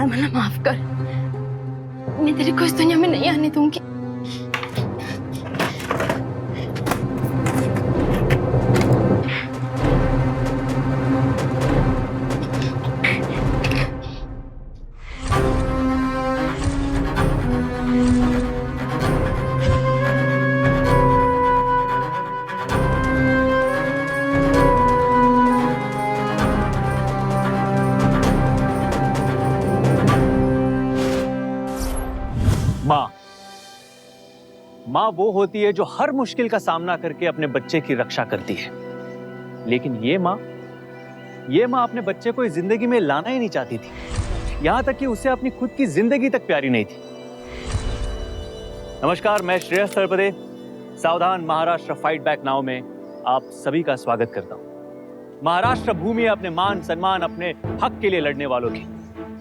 तमन्ना माफ कर, मैं तेरे को इस दुनिया में नहीं आने दूंगी। माँ वो होती है जो हर मुश्किल का सामना करके अपने बच्चे की रक्षा करती है, लेकिन ये माँ अपने बच्चे को इस जिंदगी में लाना ही नहीं चाहती थी, यहां तक कि उसे अपनी खुद की जिंदगी तक प्यारी नहीं थी। नमस्कार, मैं श्रेयस सरपदे सावधान महाराष्ट्र फाइट बैक नाउ में आप सभी का स्वागत करता हूं। महाराष्ट्र भूमि है अपने मान सम्मान, अपने हक के लिए लड़ने वालों की,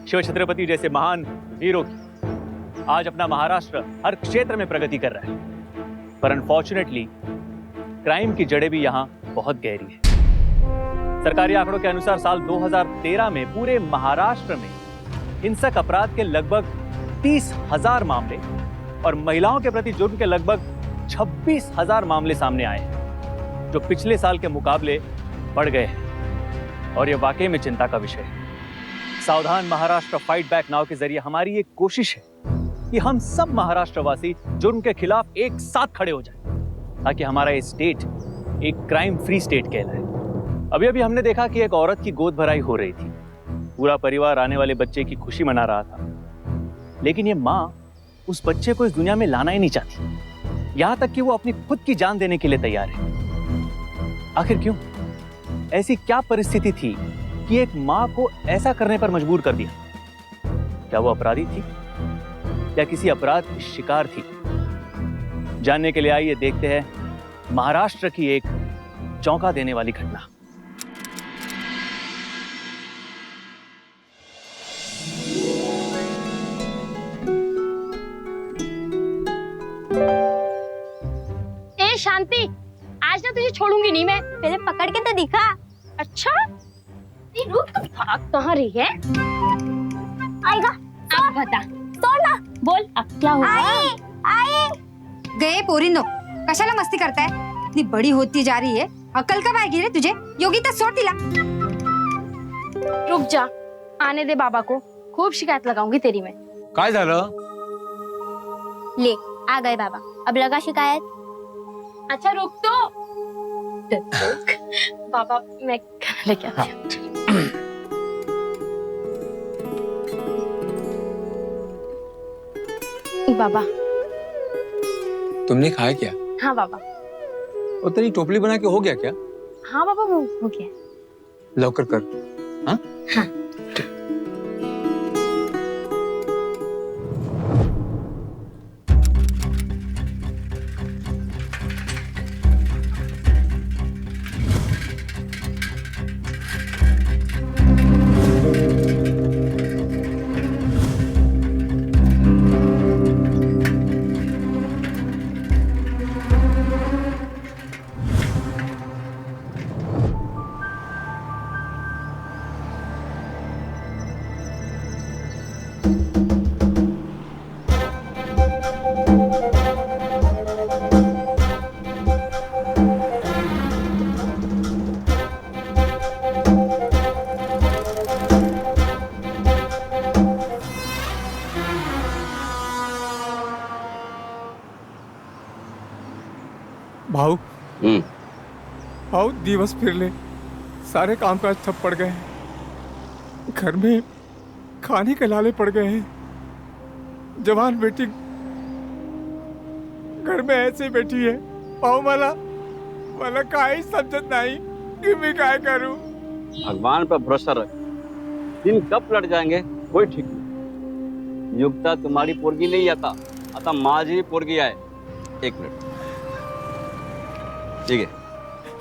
शिव छत्रपति जैसे महान वीरों की। आज अपना महाराष्ट्र हर क्षेत्र में प्रगति कर रहा है, पर अनफॉर्चुनेटली क्राइम की जड़ें भी यहां बहुत गहरी है। सरकारी आंकड़ों के अनुसार साल 2013 में पूरे महाराष्ट्र में हिंसक अपराध के लगभग 30,000 मामले और महिलाओं के प्रति जुर्म के लगभग 26,000 मामले सामने आए हैं, जो पिछले साल के मुकाबले बढ़ गए हैं और यह वाकई में चिंता का विषय है। सावधान महाराष्ट्र फाइट बैक नाउ के जरिए हमारी एक कोशिश है कि हम सब महाराष्ट्रवासी जुर्म के खिलाफ एक साथ खड़े हो जाएं, ताकि हमारा ये स्टेट एक क्राइम फ्री स्टेट कहलाए। अभी अभी हमने देखा कि एक औरत की गोद भराई हो रही थी, पूरा परिवार आने वाले बच्चे की खुशी मना रहा था, लेकिन ये माँ उस बच्चे को इस दुनिया में लाना ही नहीं चाहती, यहां तक कि वो अपनी खुद की जान देने के लिए तैयार है। आखिर क्यों? ऐसी क्या परिस्थिति थी कि एक माँ को ऐसा करने पर मजबूर कर दिया? क्या वो अपराधी थी या किसी अपराध की शिकार थी? जानने के लिए आइए देखते हैं महाराष्ट्र की एक चौंका देने वाली घटना। ए शांति, आज ना तुझे छोड़ूंगी नहीं मैं। पहले पकड़ के तो दिखा। अच्छा, रुक, तुम भाग कहाँ रही है? आएगा, अब बता। ना बोल, अब क्या हुआ? आई गए पोरीनो, कशाला मस्ती करताय? इतनी बड़ी होती जा रही है, अक्कल कब आएगी रे तुझे? योगिता सोड दिला। रुक जा, आने दे बाबा को, खूब शिकायत लगाऊंगी तेरी मैं। काय झालं? ले आ गए बाबा, अब लगा शिकायत। अच्छा रुक तो। बाबा मैं खाना लेके आती हूँ। बाबा तुमने खाया क्या? हाँ बाबा। और तेरी टोपली बना के हो गया क्या? हाँ बाबा, वो हो गया। लवकर कर। हाँ? हाँ। भाऊ भाऊ दिवस फिरले, सारे कामकाज ठप पड़ गए, घर में खाने के लाले पड़ गए हैं। जवान बेटी घर में ऐसे बैठी है, भाऊ मला काही समझत नहीं कि मैं काय करूं। भगवान पर भरोसा रख, दिन कब लड़ जाएंगे कोई ठीक नहीं। युक्ता तुम्हारी पोरगी नहीं आता माझी पोरगी आहे। एक मिनट, ठीक है?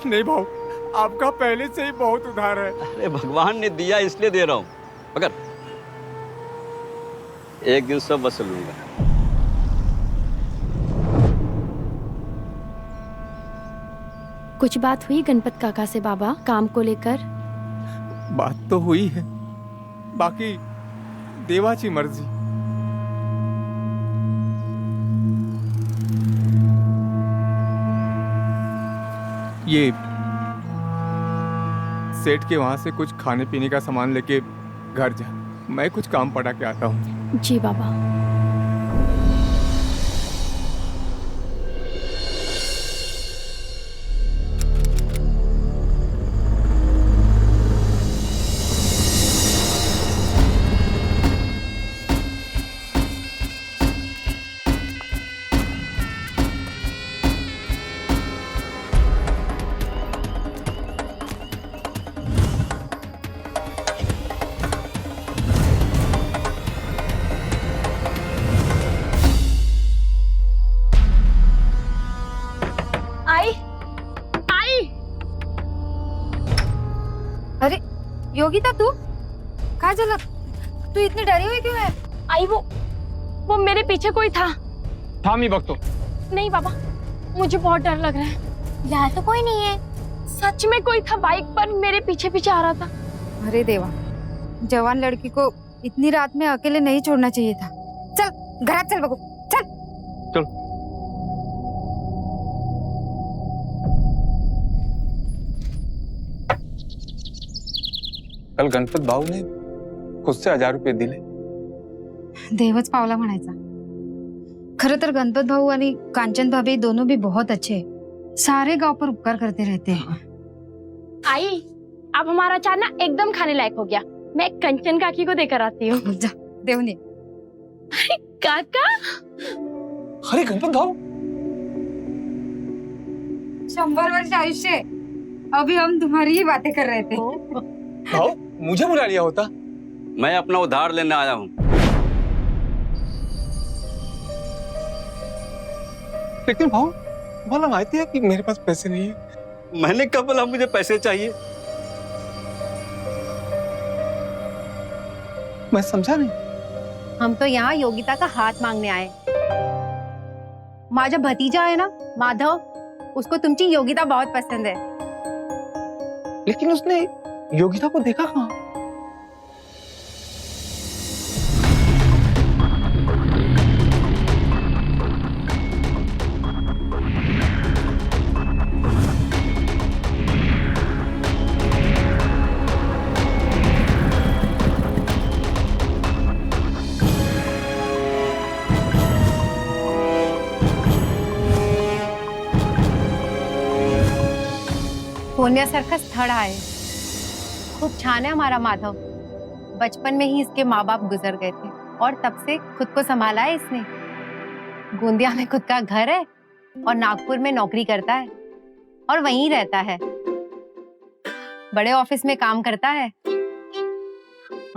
नहीं भाऊ, आपका पहले से ही बहुत उधार है। अरे भगवान ने दिया इसलिए दे रहा हूं, मगर एक दिन सब वसूल लूंगा। कुछ बात हुई गणपत काका से बाबा काम को लेकर? बात तो हुई है, बाकी देवाची मर्जी. ये सेठ के वहां से कुछ खाने पीने का सामान लेके घर जा. मैं कुछ काम पड़ा के आता हूँ. जी बाबा. आई आई. अरे योगिता, तू काय झालं? तू इतनी डरी हुई क्यों है? आई वो मेरे पीछे कोई था. हाँ मैं बघतो. नहीं बाबा, मुझे बहुत डर लग रहा है. यहाँ तो कोई नहीं है. सच में कोई था बाइक पर मेरे पीछे पीछे आ रहा था. अरे देवा, जवान लड़की को इतनी रात में अकेले नहीं छोड़ना चाहिए था. चल घरात चल बघू. चल. कल गणपत भाऊ ने खुद से 1000 रुपये दिले. देवच पावला म्हणायचा. खरं तर गणपत भाऊ आणि कांचन भाभी दोनों भी बहुत अच्छे हैं. सारे गांव पर उपकार करते रहते हैं. आई, अब हमारा अचार ना एकदम खाने लायक हो गया. मैं कंचन काकी को देकर आती हूँ. जा देवने. काका, अरे गणपत भाऊ, 100 वर्ष आयुष्य. अभी हम तुम्हारी ही बातें कर रहे थे. भाऊ मुझे बुला लिया होता. मैं अपना उधार लेने आया हूँ. लेकिन भाऊ मला माहिती है कि मेरे पास पैसे नहीं है. मैंने कब बोला मुझे पैसे चाहिए? मैं समझा नहीं. हम तो यहाँ योगिता का हात मांगने आए. माझा भतीजा है ना माधव, उसको तुमची योगिता बहुत पसंद है. लेकिन उसने योगिता को देखा कहाँ? सोन्यासारखं स्थळ आहे. खूप छान है हमारा माधव. बचपन में ही इसके माँ बाप गुजर गए थे और तब से खुद को संभाला है इसने. गोंदिया में खुद का घर है और नागपुर में नौकरी करता है और वहीं रहता है. बड़े ऑफिस में काम करता है.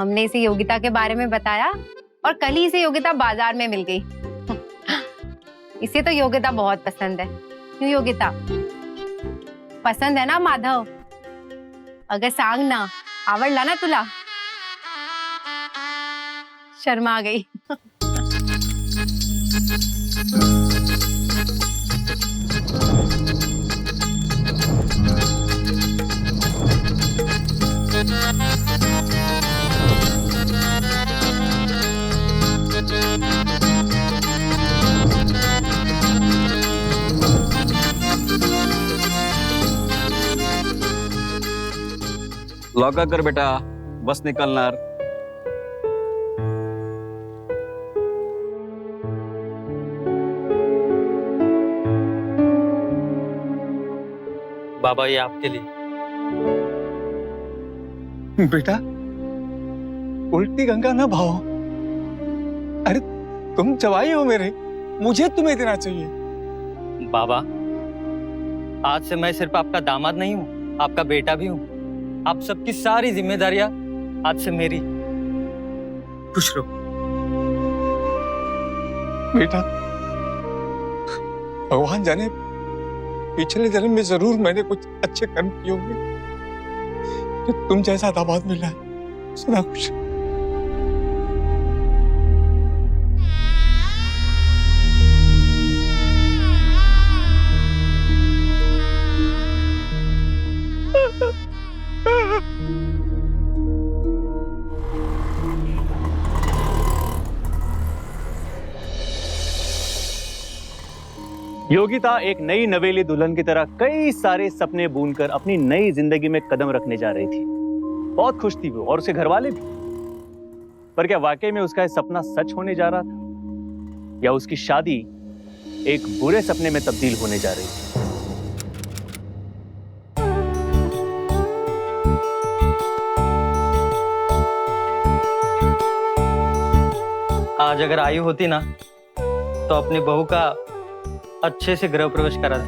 हमने इसे योगिता के बारे में बताया और कल ही इसे योगिता बाजार में मिल गई. इसे तो योगिता बहुत पसंद है. क्यों योगिता, पसंद है ना माधव? अगर सांग ना, आवडला ना तुला? शर्मा गई. लॉका कर बेटा, बस निकलणार. बाबा ये आपके लिए. बेटा उल्टी गंगा ना भाओ. अरे तुम जवाई हो मेरे, मुझे तुम्हें देना चाहिए. बाबा आज से मैं सिर्फ आपका दामाद नहीं हूँ, आपका बेटा भी हूँ. आप सबकी सारी जिम्मेदारियां आज से मेरी. खुश रहो बेटा. भगवान जाने पिछले जन्म में जरूर मैंने कुछ अच्छे कर्म किए होंगे कि तुम जैसा दामाद मिला है. सदा खुश. योगिता एक नई नवेली दुल्हन की तरह कई सारे सपने बुनकर अपनी नई जिंदगी में कदम रखने जा रही थी। बहुत खुश थी वो और उसके घर वाले भी। पर क्या वाकई में उसका यह सपना सच होने जा रहा था या उसकी शादी एक बुरे सपने में तब्दील होने जा रही थी? आज अगर आई होती ना तो अपनी बहू का अच्छे से गृह प्रवेश करा दे।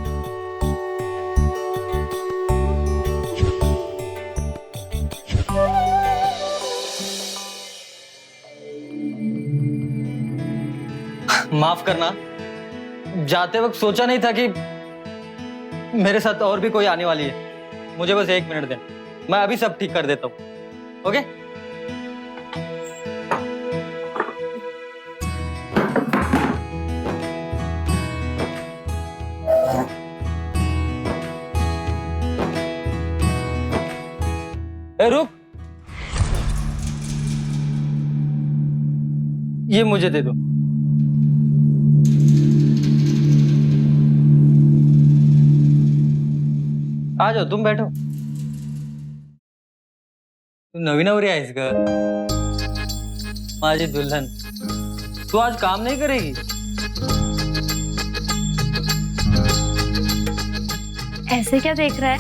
माफ करना, जाते वक्त सोचा नहीं था कि मेरे साथ और भी कोई आने वाली है। मुझे बस 1 मिनट देना, मैं अभी सब ठीक कर देता हूँ। ओके? ए, रुक, ये मुझे दे दो। आ जाओ, तुम बैठो। तू नवी नवरी आहेस ग माझी दुल्हन। तू आज काम नहीं करेगी? ऐसे क्या देख रहा है?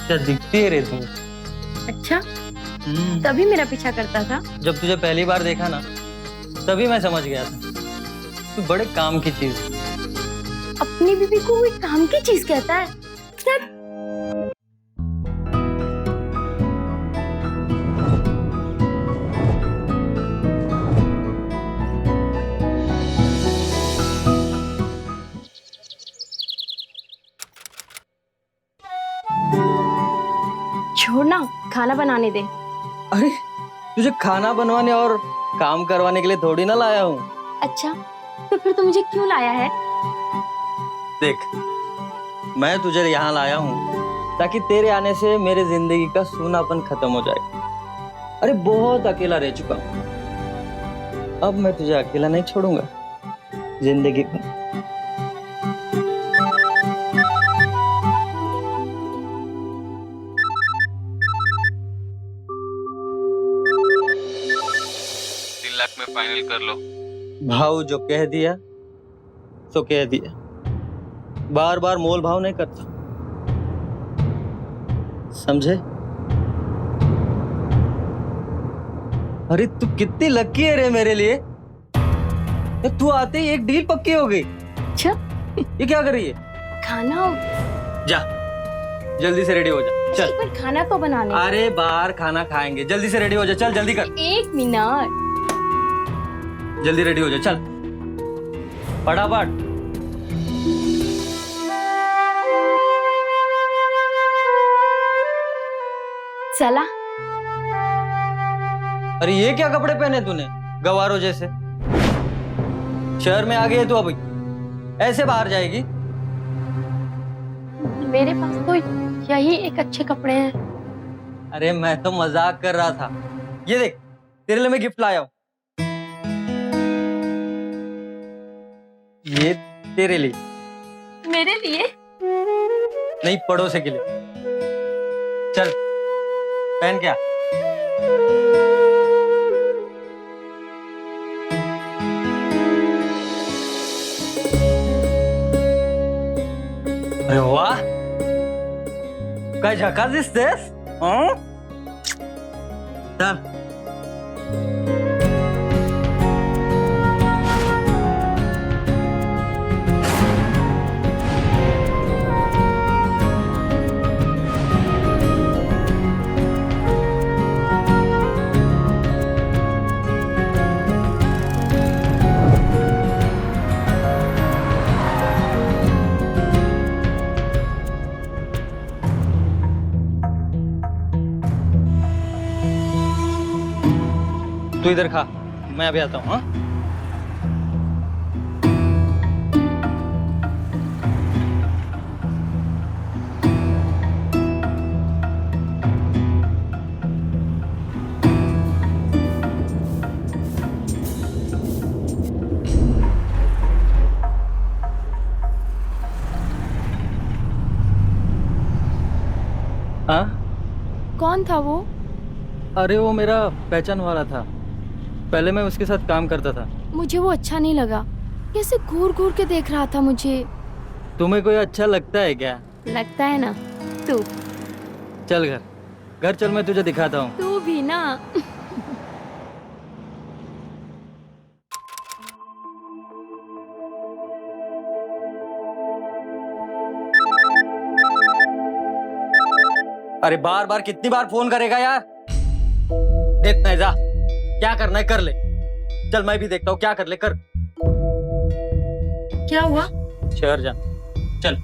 क्या दिखती है रे तू? अच्छा, तभी मेरा पीछा करता था। जब तुझे पहली बार देखा ना तभी मैं समझ गया था तू बड़े काम की चीज है। अपनी बीबी को कोई काम की चीज कहता है? सर, छोड़ना, खाना बनाने दे। अरे तुझे खाना बनवाने और काम करवाने के लिए थोड़ी ना लाया हूँ। अच्छा, तो फिर तू मुझे क्यों लाया है? देख, मैं तुझे यहाँ लाया हूँ ताकि तेरे आने से मेरे जिंदगी का सूनापन खत्म हो जाए। अरे बहुत अकेला रह चुका हूँ, अब मैं तुझे अकेला नहीं छोड़ूंगा जिंदगी को। लाख में फाइनल कर लो। भाव जो कह दिया सो कह दिया, बार बार मोल भाव नहीं करता, समझे? अरे तू कितनी लकी है रे मेरे लिए। तू आते ही एक डील पक्की हो गई। अच्छा, ये क्या कर रही है? खाना। जा, जल्दी से रेडी हो जा, चल। एक बार खाना तो बनाने। अरे बाहर खाना खाएंगे, जल्दी से रेडी हो जा, चल जल्दी कर। 1 मिनट। जल्दी रेडी हो जा, चल फटाफट। चला। अरे ये क्या कपड़े पहने तूने, गवारों जैसे? शहर में आ गई है तू, अभी ऐसे बाहर जाएगी? मेरे पास तो यही एक अच्छे कपड़े हैं। अरे मैं तो मजाक कर रहा था। ये देख, तेरे लिए मैं गिफ्ट लाया हूं। ये तेरे लिए। मेरे लिए? नहीं, पड़ोसी के लिए। चल पहन क्या। अरे वाह, काय झकास दिसतेस। चल तू इधर खा, मैं अभी आता हूँ। हाँ, हाँ? कौन था वो? अरे वो मेरा पहचान वाला था, पहले मैं उसके साथ काम करता था। मुझे वो अच्छा नहीं लगा, कैसे घूर घूर के देख रहा था मुझे। तुम्हें कोई अच्छा लगता है क्या? लगता है ना तू। चल घर चल, मैं तुझे दिखाता हूँ। तू भी ना। अरे बार बार कितनी बार फोन करेगा यार? देखना है, जा क्या करना है कर ले। चल मैं भी देखता हूँ, क्या कर ले कर। क्या हुआ? शहर जा, चल।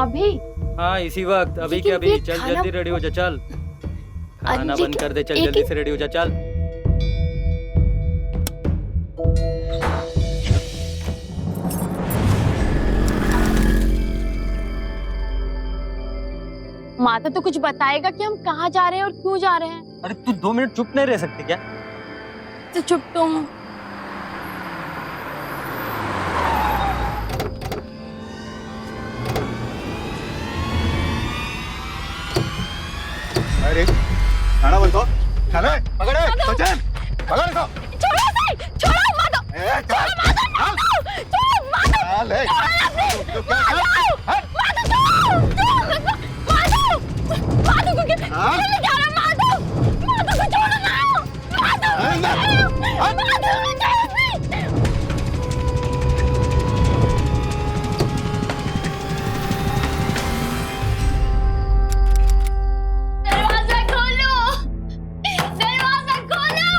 अभी? हाँ इसी वक्त, अभी लेकिन क्या अभी? ये चल खाना- जल्दी रेडी हो जा, चल। खाना लेकिन बंद कर दे, चल एक- जल्दी से रेडी हो जा, चल। माता तो कुछ बताएगा कि हम कहाँ जा रहे हैं और क्यों जा रहे हैं। अरे तू 2 मिनट चुप नहीं रह सकती क्या? तो चुप तुम। अरे खाना बनतो, खाना पकड़ बचन, पकड़ इसको। छोड़ो नहीं, छोड़ो माता। छोड़ो माता, छोड़ो माता। ले माता को क्या? ले जा रहा माता। माता को छोड़ो ना। माता को दरवाजा खोलो, दरवाजा खोलो।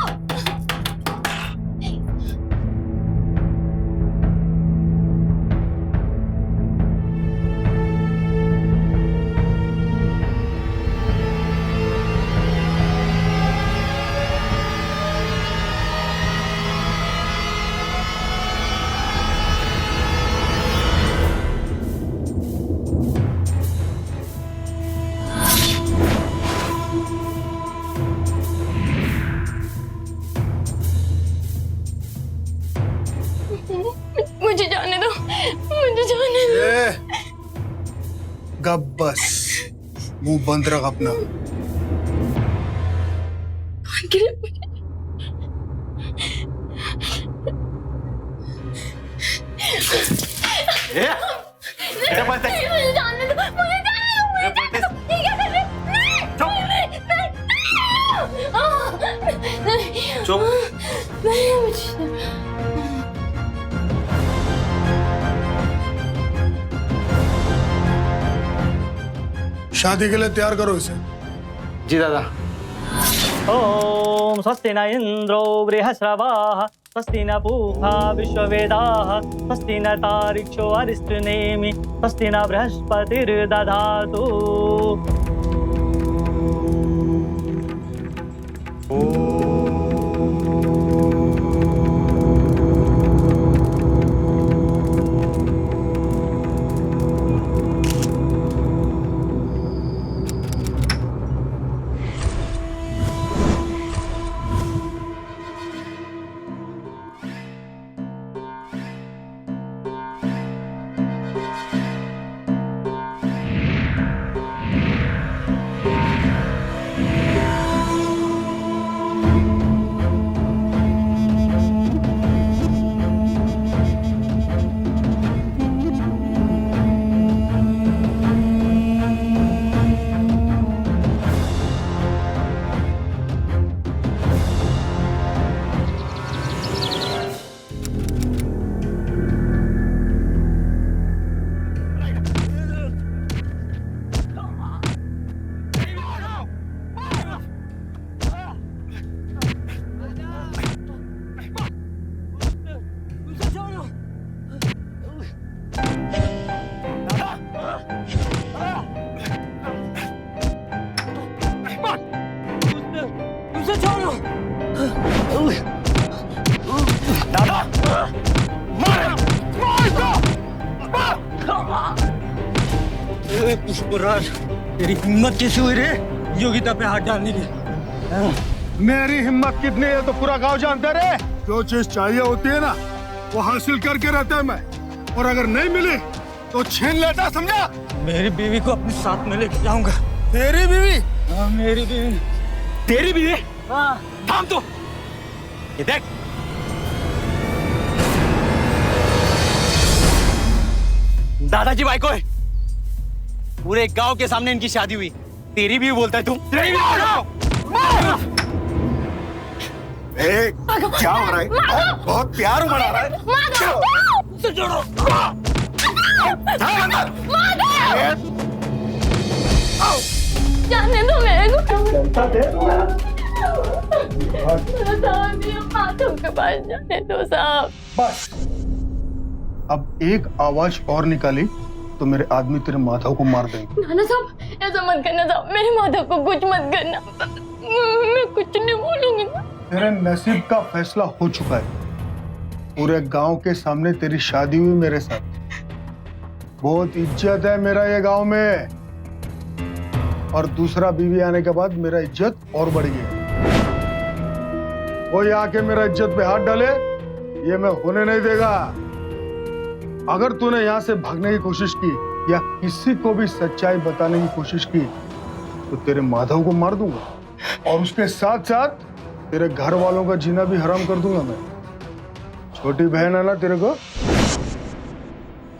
मुझे जाने दो, मुझे जाने दो। गप बस, मुंह बंद रख अपना। मुझे जाने दो, मुझे जाने दो। ये क्या कर रहे हो? नहीं, चुप। नहीं मुझे। शादी के लिए तैयार करो इसे। जी दादा। ओम स्वस्ति न इंद्रो बृहस्रवाः स्वस्ति न पूषा विश्ववेदाः स्वस्ति न तारिक्षो अरिष्टनेमि स्वस्ति न बृहस्पतिर्दधातु। पुष्पराज, तेरी हिम्मत कैसे हुई रे योगिता पे हाथ डालने की? मेरी हिम्मत कितनी है तो पूरा गांव जानते रे। जो चीज चाहिए होती है ना वो हासिल करके रहता है मैं, और अगर नहीं मिली तो छीन लेता, समझा? मेरी बीवी को अपने साथ में लेके जाऊंगा। तेरी बीवी? हाँ मेरी बीवी। तेरी बीवी? हाँ। थाम तू, ये देख। दादाजी बाइको है, पूरे गांव के सामने इनकी शादी हुई, तेरी भी बोलता है तू? तेरी भी क्या हो रहा है? बहुत प्यार मना रहा है। जाने दो मेरे को। माधव के पास जाने दो साहब। बस अब एक आवाज और निकाली तो मेरे आदमी तेरे माधव को मार देंगे। नाना साहब ऐसा मत करना साहब, मेरे माधव को कुछ मत करना, मैं कुछ नहीं बोलूंगी। तेरे नसीब का फैसला हो चुका है, पूरे गांव के सामने तेरी शादी हुई मेरे साथ। बहुत इज्जत है मेरा ये गांव में, और दूसरा बीवी आने के बाद मेरा इज्जत और बढ़ गया। कोई आके मेरा इज्जत पे हाथ डाले ये मैं होने नहीं देगा। अगर तूने यहाँ से भागने की कोशिश की या किसी को भी सच्चाई बताने की कोशिश की तो तेरे माधव को मार दूंगा, और उसके साथ साथ तेरे घर वालों का जीना भी हराम कर दूंगा मैं। छोटी बहन है ना तेरे को,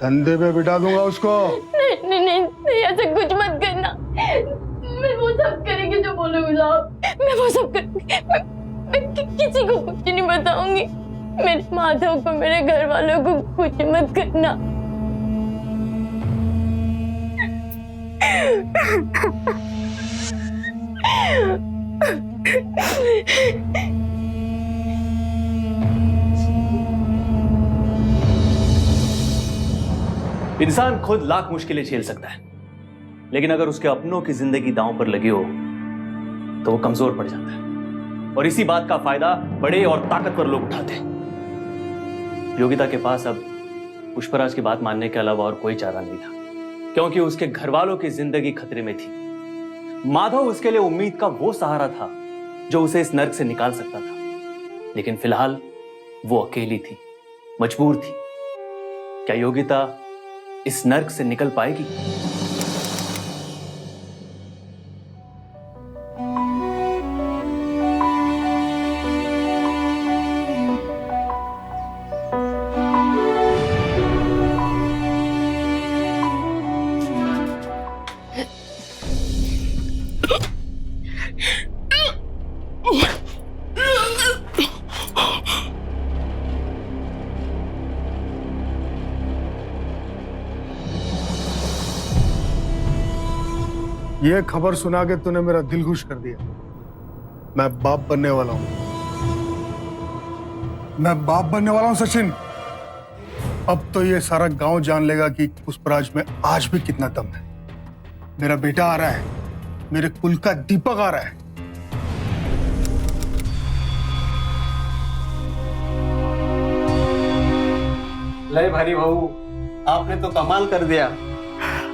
धंधे पे बिठा दूंगा उसको। नहीं नहीं नहीं, नहीं ऐसा कुछ मत करना, मैं वो सब करेंगे जो बोलोगे साहब, मैं वो सब करूंगी, मैं किसी को कुछ नहीं बताऊंगी। मेरे माधव को, मेरे घर वालों को कुछ मत करना। इंसान खुद लाख मुश्किलें झेल सकता है, लेकिन अगर उसके अपनों की जिंदगी दांव पर लगी हो तो वो कमजोर पड़ जाता है, और इसी बात का फायदा बड़े और ताकतवर लोग उठाते हैं। योगिता के पास अब पुष्पराज की बात मानने के अलावा और कोई चारा नहीं था, क्योंकि उसके घर वालों की जिंदगी खतरे में थी। माधव उसके लिए उम्मीद का वो सहारा था जो उसे इस नर्क से निकाल सकता था, लेकिन फिलहाल वो अकेली थी, मजबूर थी। क्या योगिता इस नर्क से निकल पाएगी? ये खबर सुना के तूने मेरा दिल खुश कर दिया। मैं बाप बनने वाला हूं, मैं बाप बनने वाला हूं सचिन। अब तो ये सारा गांव जान लेगा कि पुष्पराज में आज भी कितना दम है। मेरा बेटा आ रहा है, मेरे कुल का दीपक आ रहा है। ले भारी भाऊ, आपने तो कमाल कर दिया।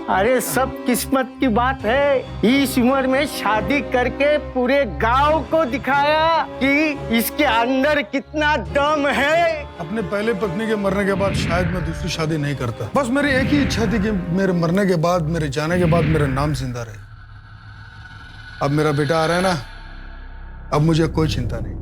अरे सब किस्मत की बात है, इस उम्र में शादी करके पूरे गांव को दिखाया कि इसके अंदर कितना दम है। अपने पहले पत्नी के मरने के बाद शायद मैं दूसरी शादी नहीं करता। बस मेरी एक ही इच्छा थी कि मेरे मरने के बाद, मेरे जाने के बाद मेरा नाम जिंदा रहे। अब मेरा बेटा आ रहा है ना, अब मुझे कोई चिंता नहीं।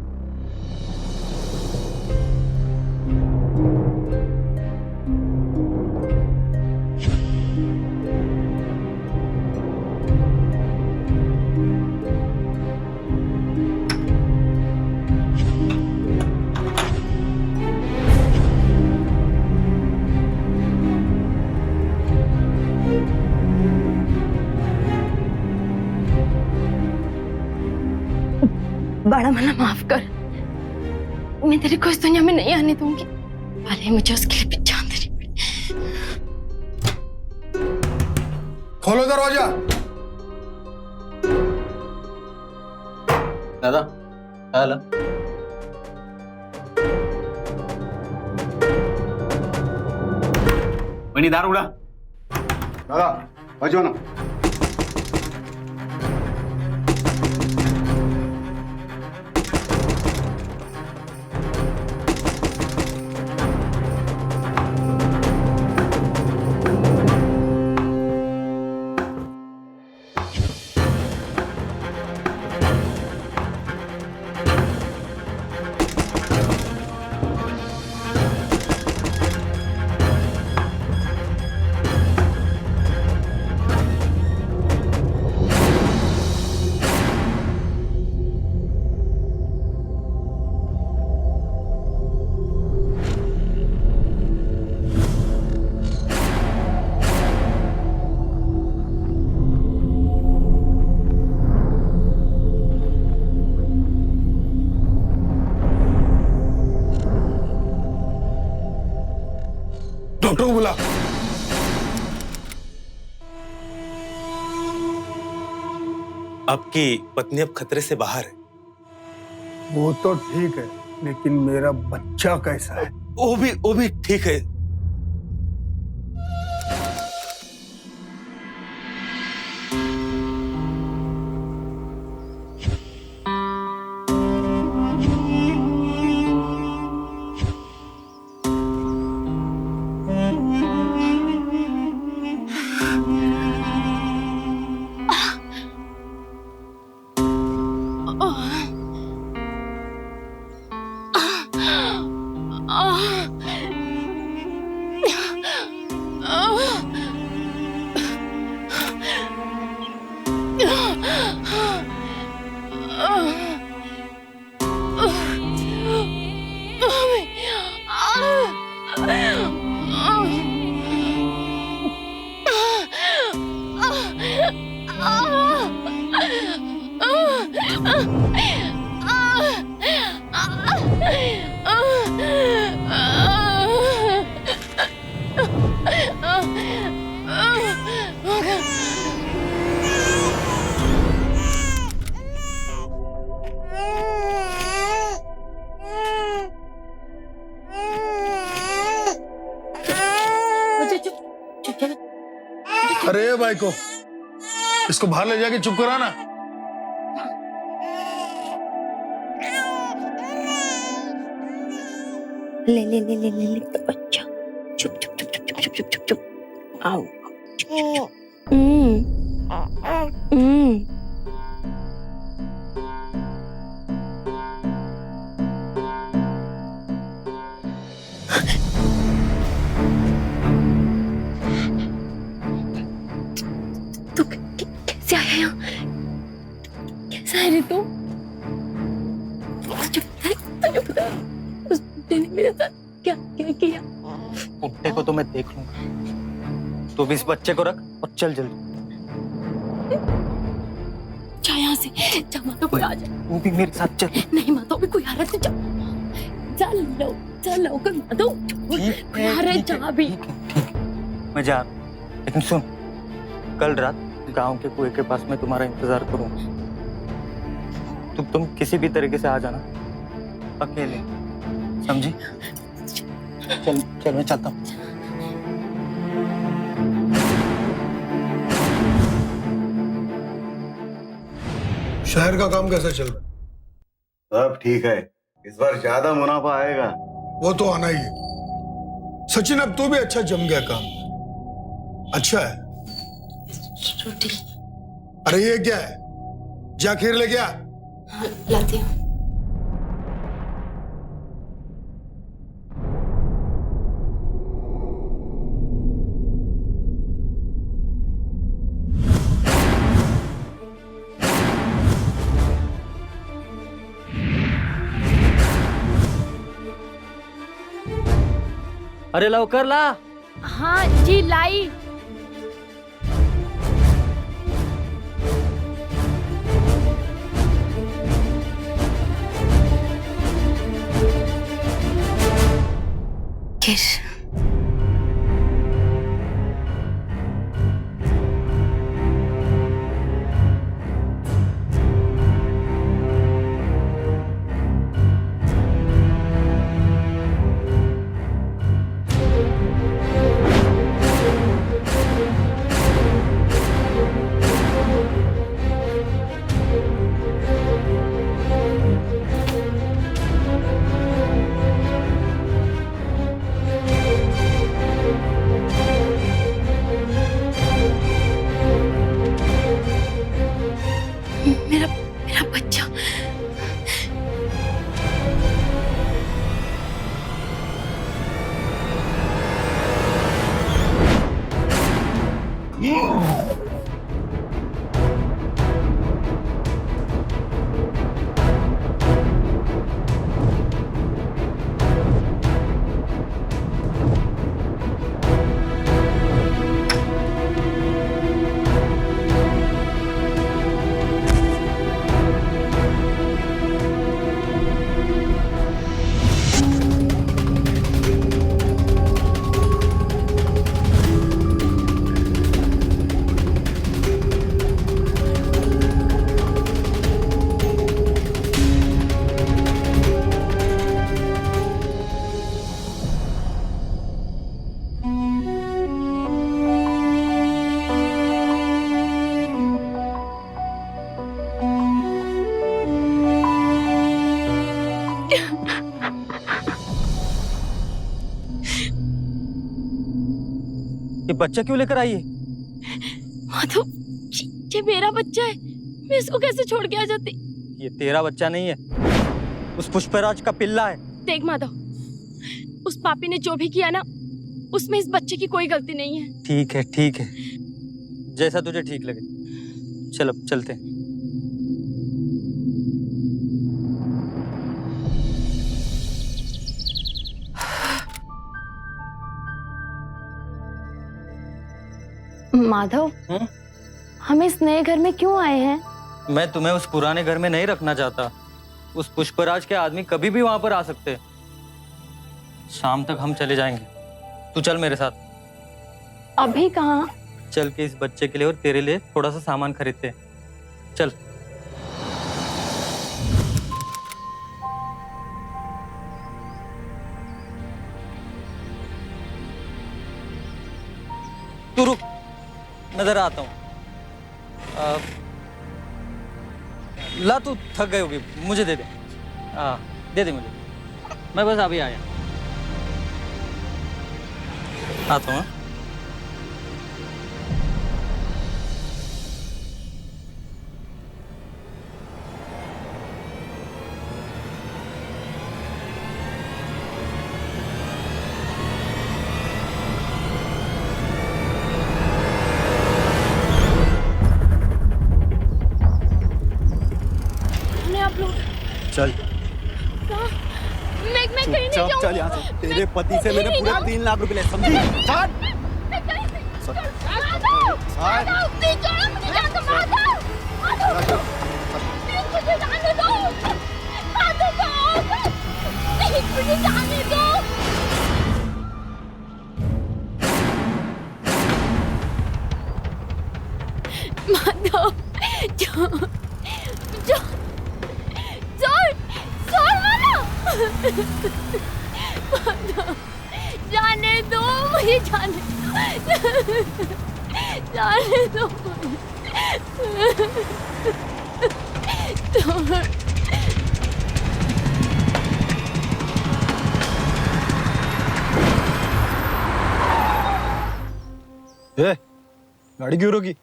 बड़ा मना माफ कर, मैं तेरे को इस दुनिया में नहीं आने दूंगी। भले मुझे उसके लिए भी जान देनी पड़ी। खोलो दरवाजा। दादा आला। वहिनी दार उघडा। दादा वाजवा ना। बुला। आपकी पत्नी अब खतरे से बाहर है। वो तो ठीक है, लेकिन मेरा बच्चा कैसा है? वो भी ठीक है। अरे भाई को इसको बाहर ले जाके चुप कराना। ले ले ले ले ले ले तो बच्चा चुप चुप चुप चुप चुप चुप चुप चुप आओ तू कैसे आया यहाँ? कैसा है रे तू? तुझे पता उसने मेरे साथ क्या क्या किया? कुत्ते को तो मैं देख लूंगा। तू भी इस बच्चे को रख और चल जल्दी। जा यहाँ से, जा माता कोई आ जाए। तू भी मेरे साथ चल। नहीं माता भी कोई आ रहा है, जा लौकर माधव कोई आ रहा है, जा भी। मैं जा रहा हूं। लेकिन सुन, कल रात गांव के कुएं के पास मैं तुम्हारा इंतजार करूंगा। तुम किसी भी तरीके से आ जाना, अकेले, समझी? चल मैं चलता हूँ। शहर का काम कैसा चल रहा है? सब ठीक है। इस बार ज्यादा मुनाफा आएगा। वो तो आना ही है। सचिन अब तो भी अच्छा जम गया काम। अच्छा है। रोटी अरे ये क्या है? जा खीर ले गया। हाँ, लाती हूँ। अरे लवकर ला। हाँ जी लाई। किस बच्चा क्यों लेकर आई है? माधव, ये मेरा बच्चा है, मैं इसको कैसे छोड़ के आ जाती? ये तेरा बच्चा नहीं है, उस पुष्पराज का पिल्ला है। देख माधव, उस पापी ने जो भी किया ना, उसमें इस बच्चे की कोई गलती नहीं है। ठीक है ठीक है, जैसा तुझे ठीक लगे। चल अब चलते हैं। माधव, हम इस नए घर में क्यों आए हैं? मैं तुम्हें उस पुराने घर में नहीं रखना चाहता। उस पुष्पराज के आदमी कभी भी वहां पर आ सकते हैं। शाम तक हम चले जाएंगे, तू चल मेरे साथ। अभी कहाँ? चल के इस बच्चे के लिए और तेरे लिए थोड़ा सा सामान खरीदते हैं। चल। तू रुक, मैं जरा आता हूँ। ला, तू थक गई होगी, मुझे दे दे। दे दे मुझे, मैं बस अभी आया। आता हूँ। चल मैं कहीं नहीं जाऊंगी। चल यहाँ से। तेरे पति से मैंने पूरे 3 लाख रुपए ले, समझी? चल। जाने दो। माधव, जाने दो मुझे, जाने दो। गाड़ी क्यों रोकी?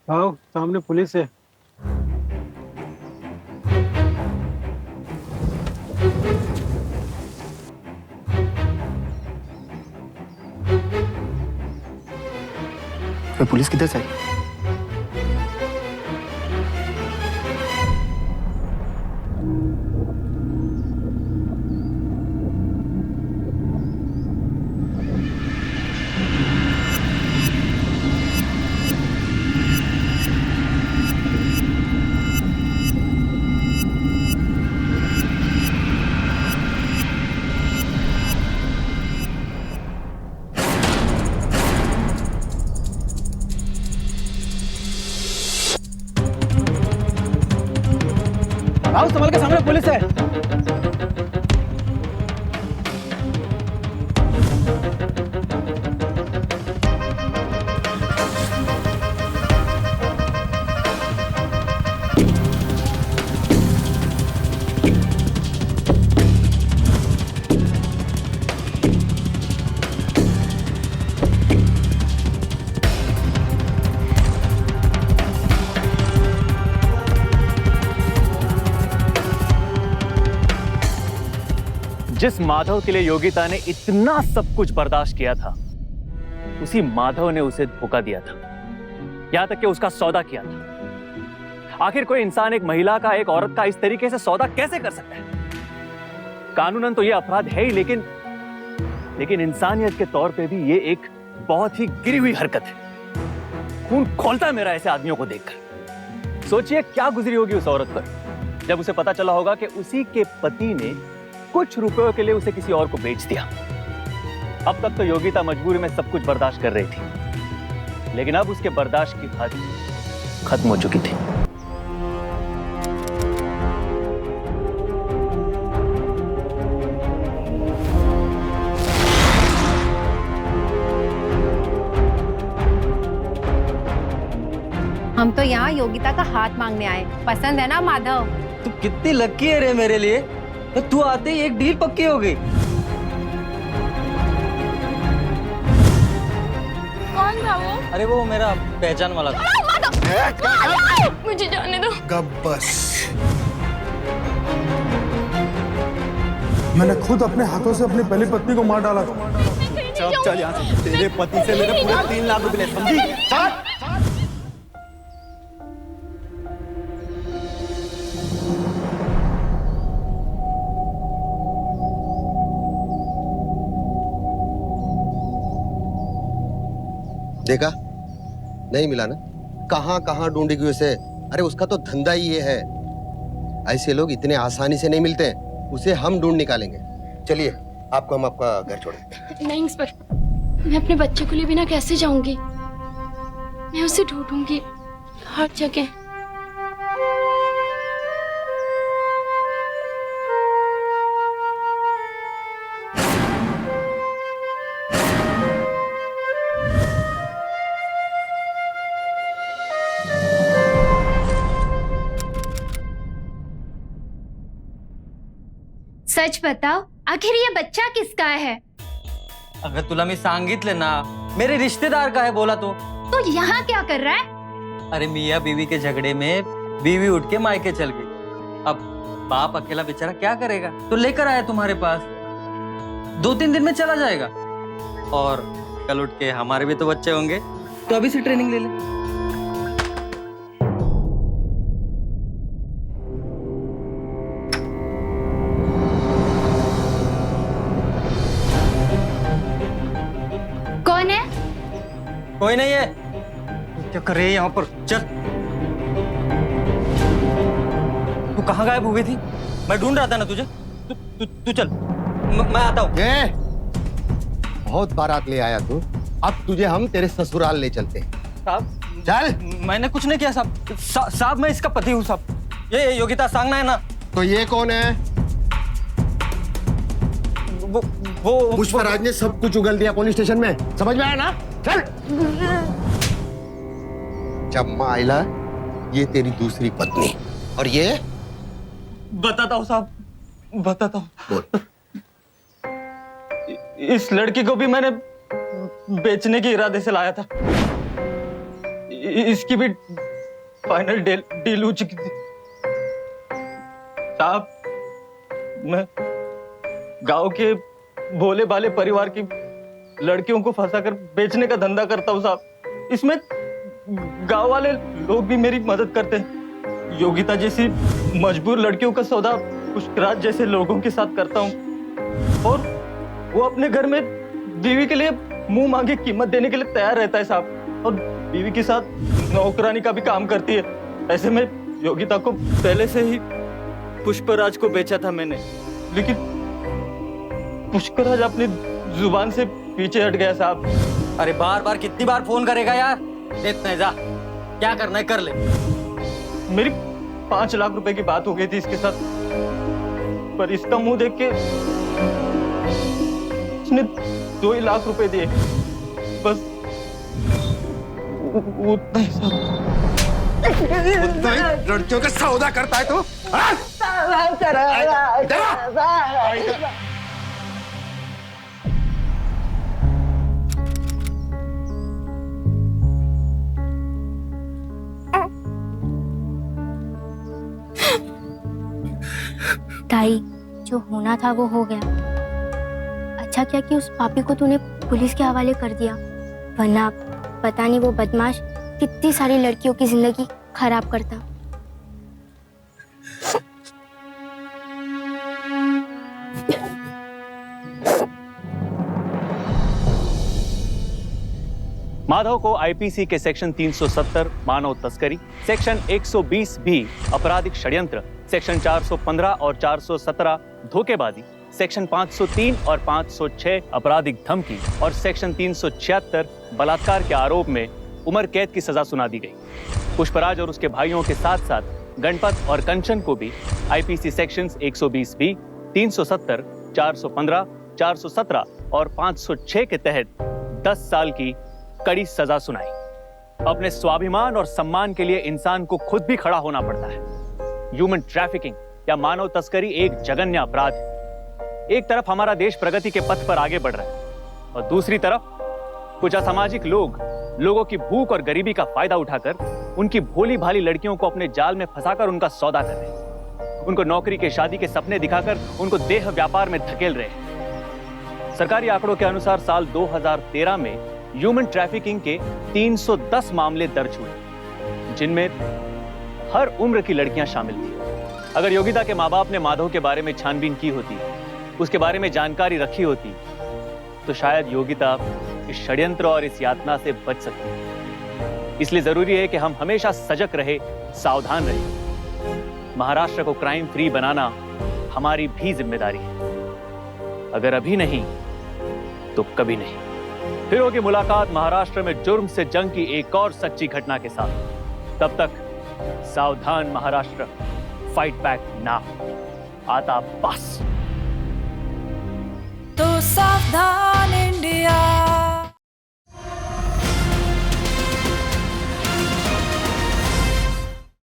आओ, सामने पुलिस है। पुलिस किधर से आई? आओ, संभल के, सामने पुलिस है। जिस माधव के लिए योगिता ने इतना सब कुछ बर्दाश्त किया था, उसी माधव ने उसे धोखा दिया था, यहां तक कि उसका सौदा किया था। आखिर कोई इंसान एक महिला का, एक औरत का इस तरीके से सौदा कैसे कर सकता है? कानूनन तो यह अपराध है ही, लेकिन इंसानियत के तौर पे भी ये एक बहुत ही गिरी हुई हरकत है। खून खौलता है मेरा ऐसे आदमियों को देखकर। सोचिए क्या गुजरी होगी उस औरत पर जब उसे पता चला होगा कि उसी के पति ने कुछ रुपयों के लिए उसे किसी और को बेच दिया। अब तक तो योगिता मजबूरी में सब कुछ बर्दाश्त कर रही थी, लेकिन अब उसके बर्दाश्त की हद खत्म हो चुकी थी। हम तो यहाँ योगिता का हाथ मांगने आए। पसंद है ना माधव? तू कितनी लकी है रे मेरे लिए, तो तू आते ही एक डील पक्की हो गई। कौन था वो? अरे वो मेरा पहचान वाला था। मुझे जाने दो। गब्बस, मैंने खुद अपने हाथों से अपनी पहली पत्नी को मार डाला था। चल चल यहाँ से, तेरे पति से मेरे पूरे 3 लाख रुपए ले, समझी? चल। देखा, नहीं मिला ना? कहां कहां ढूंढेगी उसे? अरे उसका तो धंधा ही ये है। ऐसे लोग इतने आसानी से नहीं मिलते, उसे हम ढूंढ निकालेंगे। चलिए, आपको हम आपका घर छोड़ेंगे। नहीं इंस्पेक्टर, मैं अपने बच्चे को लिए बिना कैसे जाऊंगी? मैं उसे ढूंढूंगी हर जगह। सच बताओ, आखिर ये बच्चा किसका है? अगर तुला मी सांगितले ना, मेरे रिश्तेदार का है बोला तो यहाँ क्या कर रहा है? अरे मियाँ बीवी के झगड़े में बीवी उठ के मायके चल गई। अब बाप अकेला बेचारा क्या करेगा, तो लेकर आया तुम्हारे पास। 2-3 दिन में चला जाएगा। और कल उठ के हमारे भी तो बच्चे होंगे, तो अभी से ट्रेनिंग ले ले। कौन है? कोई नहीं है। क्या कर रही है यहाँ पर? चल। तू कहाँ गायब हुई थी? मैं ढूंढ रहा था ना तुझे। तू चल, मैं आता हूँ। बहुत बारात ले आया तू। अब तुझे हम तेरे ससुराल ले चलते हैं। साहब, चल। मैंने कुछ नहीं किया साहब। साहब मैं इसका पति हूँ साहब। ये योगिता सांगना है ना। तो ये कौन है? वो पुष्पराज ने सब कुछ उगल दिया पुलिस स्टेशन में, समझ में आया ना? चल। चम्मा आइला, ये तेरी दूसरी पत्नी। और ये? बताता हूँ साहब, बताता हूँ। बोल। इस लड़की को भी मैंने बेचने के इरादे से लाया था। इसकी भी फाइनल डील हो चुकी थी साहब। मैं गांव के भोले भाले परिवार की लड़कियों को फंसाकर बेचने का धंधा करता हूँ साहब। इसमें गांव वाले लोग भी मेरी मदद करते हैं। योगिता जैसी मजबूर लड़कियों का सौदा पुष्पराज जैसे लोगों के साथ करता हूँ। और वो अपने घर में बीवी के लिए मुंह मांगे कीमत देने के लिए तैयार रहता है साहब। और बीवी के साथ नौकरानी का भी काम करती है। ऐसे में योगिता को पहले से ही पुष्पराज को बेचा था मैंने, लेकिन पुष्पराज अपनी जुबान से पीछे हट गया साहब। अरे बार बार कितनी बार फोन करेगा यार? देख नहीं जा, क्या करना है कर ले। मेरी 5 लाख रुपए की बात हो गई थी इसके साथ, पर इसका मुंह देख के उसने 2 ही लाख रुपए दिए, बस उतना ही सब। उतना ही लड़कियों का सौदा करता है तू? ताई, जो होना था वो हो गया। अच्छा क्या कि उस पापी को तूने पुलिस के हवाले कर दिया, वरना पता नहीं वो बदमाश कितनी सारी लड़कियों की जिंदगी खराब करता। माधव को आईपीसी के सेक्शन 370 मानव तस्करी, सेक्शन 120 भी आपराधिक षड्यंत्र, सेक्शन 415 और 417 धोखेबाजी, सेक्शन 503 और 506 आपराधिक धमकी और सेक्शन 376 बलात्कार के आरोप में उम्र कैद की सजा सुना दी गई। पुष्पराज और उसके भाइयों के साथ साथ गणपत और कंचन को भी आईपीसी सेक्शंस 120 भी, 370, 415, 417 और 506 के तहत 10 साल की कड़ी सजा सुनाई। अपने स्वाभिमान और सम्मान के लिए इंसान को खुद भी खड़ा होना पड़ता है। ह्यूमन ट्रैफिकिंग या मानव तस्करी एक जघन्य अपराध है। एक तरफ हमारा देश प्रगति के पथ पर आगे बढ़ रहा है और दूसरी तरफ कुछ असामाजिक लोग लोगों की भूख और गरीबी का फायदा उठाकर उनकी भोली भाली लड़कियों को अपने जाल में फंसाकर उनका सौदा कर रहे हैं, उनको नौकरी के शादी के सपने दिखाकर उनको देह व्यापार में धकेल रहे हैं। सरकारी आंकड़ों के अनुसार साल 2013 में ह्यूमन ट्रैफिकिंग के 310 मामले दर्ज हुए, जिनमें हर उम्र की लड़कियां शामिल थी। अगर योगिता के माँ बाप ने माधव के बारे में छानबीन की होती, उसके बारे में जानकारी रखी होती, तो शायद योगिता इस षड्यंत्र और इस यातना से बच सकती। इसलिए जरूरी है कि हम हमेशा सजग रहे, सावधान रहे। महाराष्ट्र को क्राइम फ्री बनाना हमारी भी जिम्मेदारी है। अगर अभी नहीं तो कभी नहीं। फिर होगी मुलाकात महाराष्ट्र में जुर्म से जंग की एक और सच्ची घटना के साथ। तब तक सावधान महाराष्ट्र, फाइट बैक नाउ, आता बस। तो सावधान इंडिया।